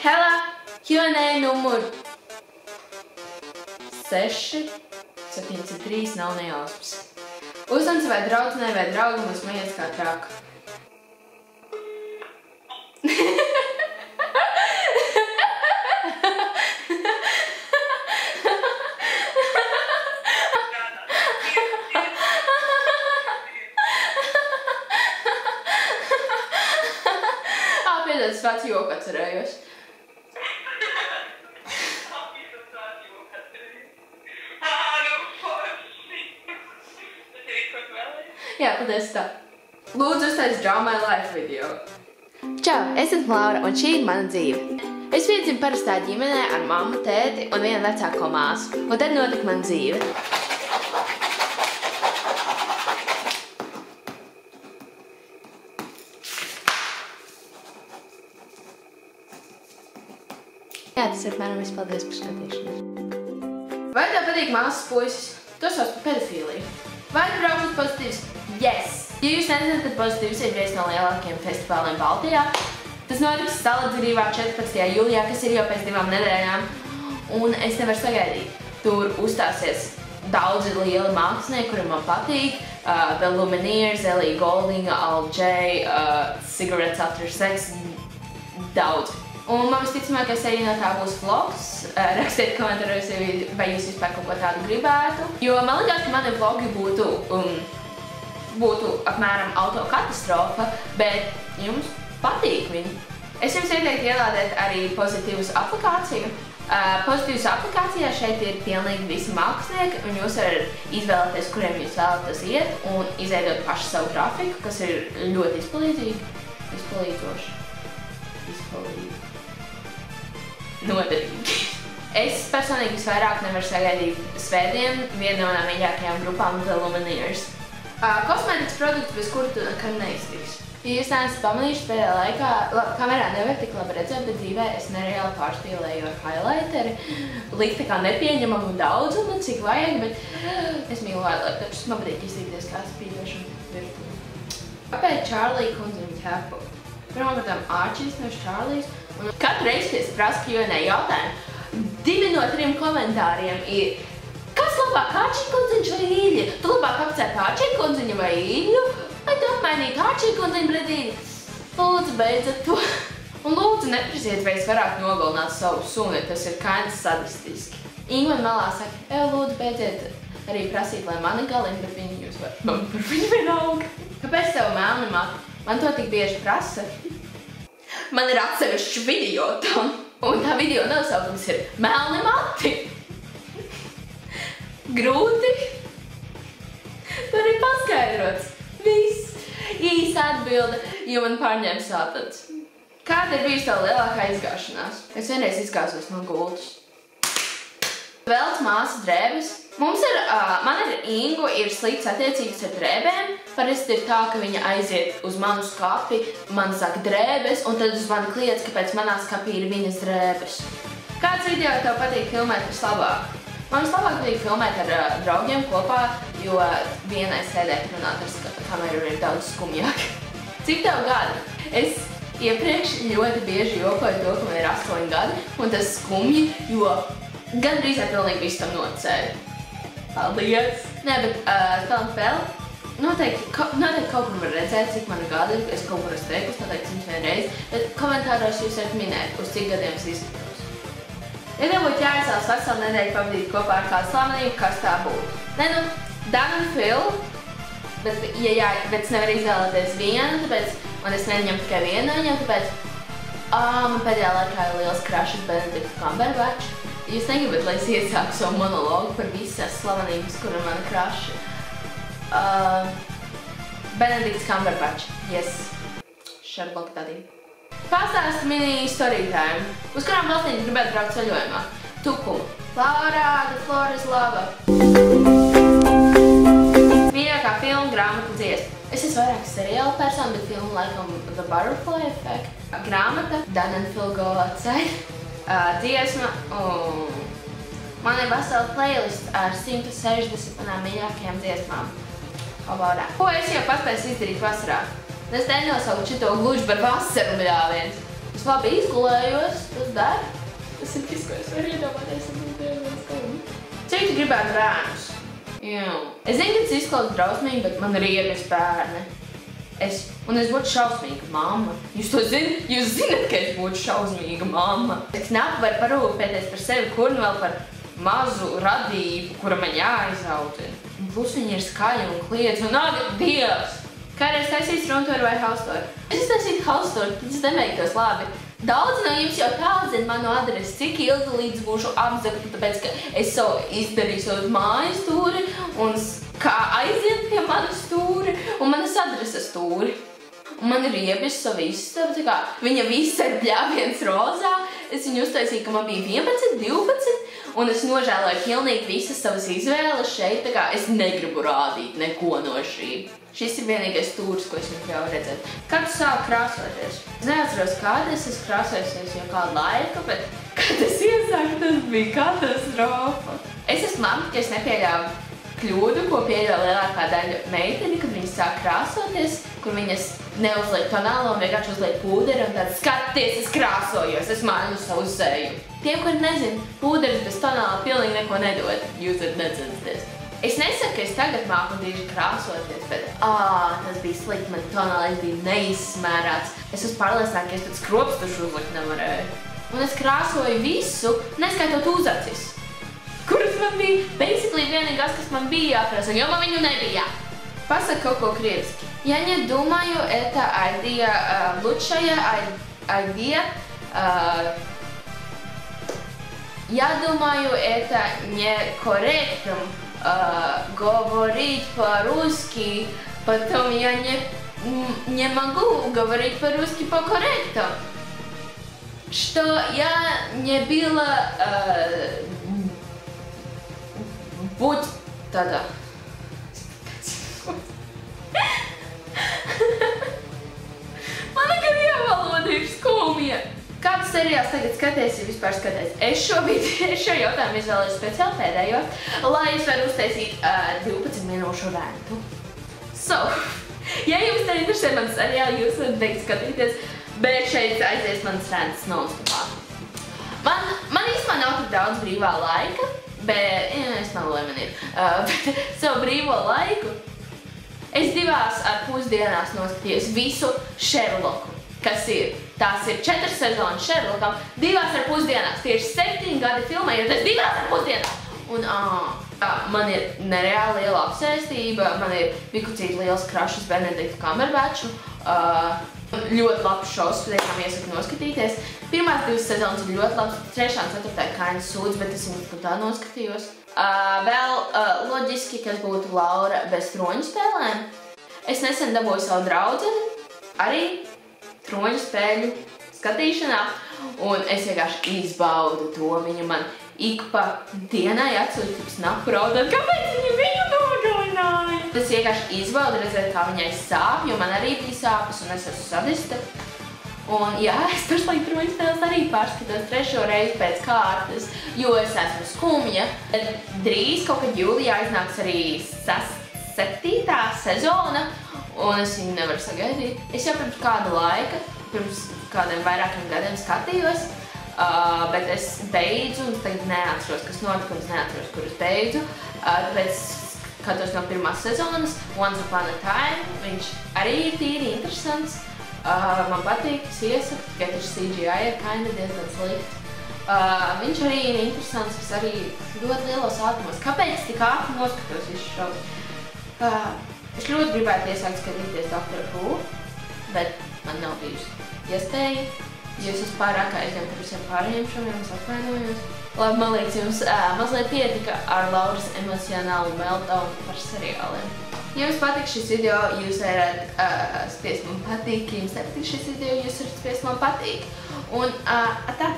Hela, Q&A numur 673 nav nejausmas. Uzdevums vai draudzenei vai draugam uz smējies kā traka. Piedod, es vācu joku atcerējos. Jā, tad es tā. Lūdzu, uztais Draw My Life video. Čau, es esmu Laura un šī ir mana dzīve. Es piedzimu parastā ģimenē ar mammu, tēti un vienu vecāko māsu. Un tad notika mana dzīve. Jā, tas ir apmēram viss. Paldies par skatīšanos. Vai tev patīk māsas puisis? To sauc par pedofīliju. Vai tu brauc uz Pozitīvs? Yes! Ja jūs nezināt, tad Pozitīvs ir viens no lielākajiem festivāliem Baltijā. Tas notiks Salacgrīvā 14. jūlijā, kas ir jau pēc 2 nedēļām. Un es nevaru sagaidīt. Tur uzstāsies daudzi lieli mākslinieki, kuri man patīk. The Lumineers, Ellie Goulding, Al J, Cigarettes After Sex, daudz. Un man visticamākais arī no tā būs vlogs. Rakstiet komentāros, vai jūs vispār kaut ko tādu gribētu. Jo man likās, ka mani vlogi būtu apmēram autokatastrofa, bet jums patīk viņi. Es jums ieteiktu ielādēt arī Pozitīvas aplikāciju. Pozitīvas aplikācijā šeit ir pilnīgi visi mākslinieki, un jūs varat izvēlēties, kuriem jūs vēlaties iet, un izveidot pašu savu grafiku, kas ir ļoti izpalīdzoši. Noderīgi. Es personīgi visvairāk nevaru sagaidīt svētdien vienu no manām mīļākajām grupām The Lumineers. Kosmētikas produkti, bez kuru tu nekad neiztiks. Ja jūs neesat pamanījuši pēdējā laikā, kamerā nevar tik labi redzēt, bet dzīvē es nereāli pārspīlēju ar highlighteri. Likt tā kā nepieņemamu daudzumu, cik vajag, bet es mīlu highlighterus. Man patīk iztīkties kā spīdošana virtuvi. Kāpēc Čārlija kundze viņa ķēpo? Pirmkārtām Ārčīs no Čārlijas. Katru reizi, kad es prasu Q&A jautājumu, 2 no 3 komentāriem ir: kas labāk, ārčīkundziņš vai īļa? Tu labāk apcēt ārčīkundziņu vai īļu? Vai tu apmainītu ārčīkundziņu pret īļu? Lūdzu, beidzat to. Un lūdzu, neprasiet, vai es varētu nogalināt savu suni, tas ir kinda sadistiski. Inga man malā saka, lūdzu, beidziet arī prasīt, lai mani galina, bet viņi jūs var par viņu vienalga. Kāpēc tev melni mati? Man to tik bieži prasa. Man ir atsevišķi video tam, un tā video nosaukums ir Melni mati. Grūti. Tur ir paskaidrots. Viss. Īsa atbilde, jo man pārņēma sātats. Kāda ir bijusi tev lielākā izgāšanās? Es vienreiz izgāzos no gultas. Velc māsas drēbes. Man ar Ingu ir slikts attiecības ar drēbēm. Parasti ir tā, ka viņa aiziet uz manu skapi, man saka drēbes, un tad uz mani kliedz, kāpēc manā skapī ir viņas drēbes. Kāds video tev patīk filmēt vislabāk? Man vislabāk patīk filmēt ar draugiem kopā, jo vienai sēdēt runāt ar kameru ir daudz skumjāk. Cik tev gadi? Es iepriekš ļoti bieži jokoju to, ka man ir 8 gadi, un tas skumji, jo gan drīzāk pilnīgi visu tam nocēju. Paldies! Nē, bet spēlēt spēli? Noteikti kaut kur var redzēt, cik man gadi, es kaut kur esmu teikusi, noteikti 101 reizi, bet komentāros jūs varat minēt, uz cik gadiem es izskatos. Ja tev būtu jāizvēlas veselu nedēļu pavadīt kopā ar kādu slavenību, kas tā būtu? Nē, nu, Dan un Phil, bet es nevaru izvēlēties vienu, tāpēc, un es neņemu tikai vienu no viņiem, tāpēc, man pēdējā laikā ir liels crush uz Benediktu Cumberbatch. Jūs negribat, lai es iesāku savu monologu par visas slavenības, kura man crush. Benedikts Cumberbatch, yes. Sherlock Daddy. Pastāsti mini story time. Uz kurām valstīm gribētu braukt ceļojumā? Tukuma. Laura, the floor is lava. Mīļākā filma, grāmata, dziesma. Es esmu vairāk seriāla persona, bet filma laikam The Butterfly Effect. Grāmata, Dan and Phil Go Outside. Dziesma, man ir vesela playlist ar 160 manām mīļākajām dziesmām. Ko es jau paspēju izdarīt vasarā? Es nenosaucu šito gluži par vasaru bļāviens. Es labi izgulējos, tas dari? Tas ir viss, ko es varu iedomāties, un tas diezgan skumji. Cik tu gribētu bērnus? Jā. Es zinu, ka tas izklausās drausmīgi, bet man ir iegas bērni. Un es būtu šausmīga mamma. Jūs to zināt? Jūs zināt, ka es būtu šausmīga mamma. Es knapi varu parūpēties par sevi, kur nu vēl par mazu radību, kura man jāizaudzina. Un plus viņi ir skaļi un kliedz un ak, Dievs! Kādreiz taisīs roomtour vai house tour? Es taisītu house tour, tad es neveiktos labi. Daudz no jums jau tā zina manu adresi, cik ilgi līdz būšu apzakta, tāpēc, ka es izdarīju savu mājas tūri un kā aiziet pie manas tūri un manas adreses tūri. Un man ir iebis savu izstabu, tā kā viņa visa ir bļāviens rozā. Es viņu uztaisīju, ka man bija 11, 12, un es nožēloju pilnīgi visas savas izvēles šeit, tā kā es negribu rādīt neko no šī. Šis ir vienīgais stūris, ko es jums ļauju redzēt. Kad tu sāku krāsoties? Es neatceros, kāda es esmu krāsojusies jau kādu laiku, bet kad es iesāku, tas bija katastrofa. Es esmu lamta, ka es nepieļauju kļūdu, ko pieļauj lielākā daļa meiteni, kad viņas sāk krāsoties, kur viņas neuzliek tonālo un vienkārši uzliek pūderi un tad skaties, es krāsojos, es mainu savu seju. Tiem, kuri nezin, pūderis bez tonāla pilnīgi neko nedod, jūs varat necensties. Es nesaku, ka es tagad māku dīži krāsoties, bet tas bija slikti, man tonālais bija neizsmērāts. Es esmu pārliecināta, ka es pat skropstušu uzlikt nevarēju. Un es krāsoju visu, neskaitot uzacis, kuras man bija basically vienīgās, kas man bija jākrāso, jo man viņu nebija. Pasaka kaut ko krieviski. Я не думаю, это лучшая идея. Я думаю, это некорректно говорить по-русски, потом я не могу говорить по-русски по-корректно. Что я не была будь тогда. Man nekad ievaloda ir skumja. Kāds seriāls tagad skaties, ja vispār skaties? Es šo jautājumu izvēlēju speciāli pēdējo, lai es varu uztaisīt 12 minūšu rentu. So, ja jums te interesē man seriāli, jūs varat beigt skatīties, bet šeit aizies mans rents non-stopā. Man īstenībā nav tik daudz brīvā laika, bet, es meloju man ir, bet savu brīvo laiku es 2,5 dienās noskatījos visu Sherlocku, kas ir. Tās ir 4 sezonas Sherlockam, 2,5 dienās. Tie ir 7 gadi filmējoties 2,5 dienās. Un man ir nereāli liela apsēstība, man ir vikucīt liels krašs Benediktu Kamberbatču. Ļoti labs šovs, patiešām iesaku noskatīties. Pirmās 2 sezonas ir ļoti labs, 3. un 4. Kainas sūdz, bet es viņu tā noskatījos. Vēl loģiski, kas būtu Laura bez troņu spēlēm. Es nesen dabūju savu draudzeni, arī troņu spēļu skatīšanā, un es vienkārši izbaudu to. Viņa man ik pa dienai atsūta tik snapu raudāt, kāpēc viņa viņu nogalināja? Es vienkārši izbaudu redzēt, kā viņai sāp, jo man arī bija sāpes, un es esmu sadista. Un jā, es pašlaik troņu spēles arī pārskatos 3. reizi pēc kārtas, jo es esmu skumja. Drīz kaut kad jūlijā iznāks arī 7. sezona, un es viņu nevaru sagaidīt. Es jau pirms kāda laika, pirms kādiem vairākiem gadiem skatījos, bet es beidzu, un tagad neatceros, kas notika, un es neatceros, kur es beidzu. Tāpēc skatos no 1. sezonas, Once Upon a Time, viņš arī ir tīri interesants. Man patīk, es iesaku, tikai taču CGI ir diezgan slikti. Viņš arī ir interesants, kas arī ļoti lielos ātrumos. Kāpēc tik ātri noskatos visu šovu? Es ļoti gribētu iesākt skatīties Doctor Who, bet man nav bijusi iespēja. Ja es esmu pārāk aizņemta par visiem pārējiem šoviem, es atvainojos. Labi, man liekas, jums mazliet pietika ar Lauras emocionālu meltdown par seriāliem. Ja jums patīk šis video, jūs varat spiest man patīk. Ja jums nepatīk šis video, jūs varat spiest man patīk. Un tā.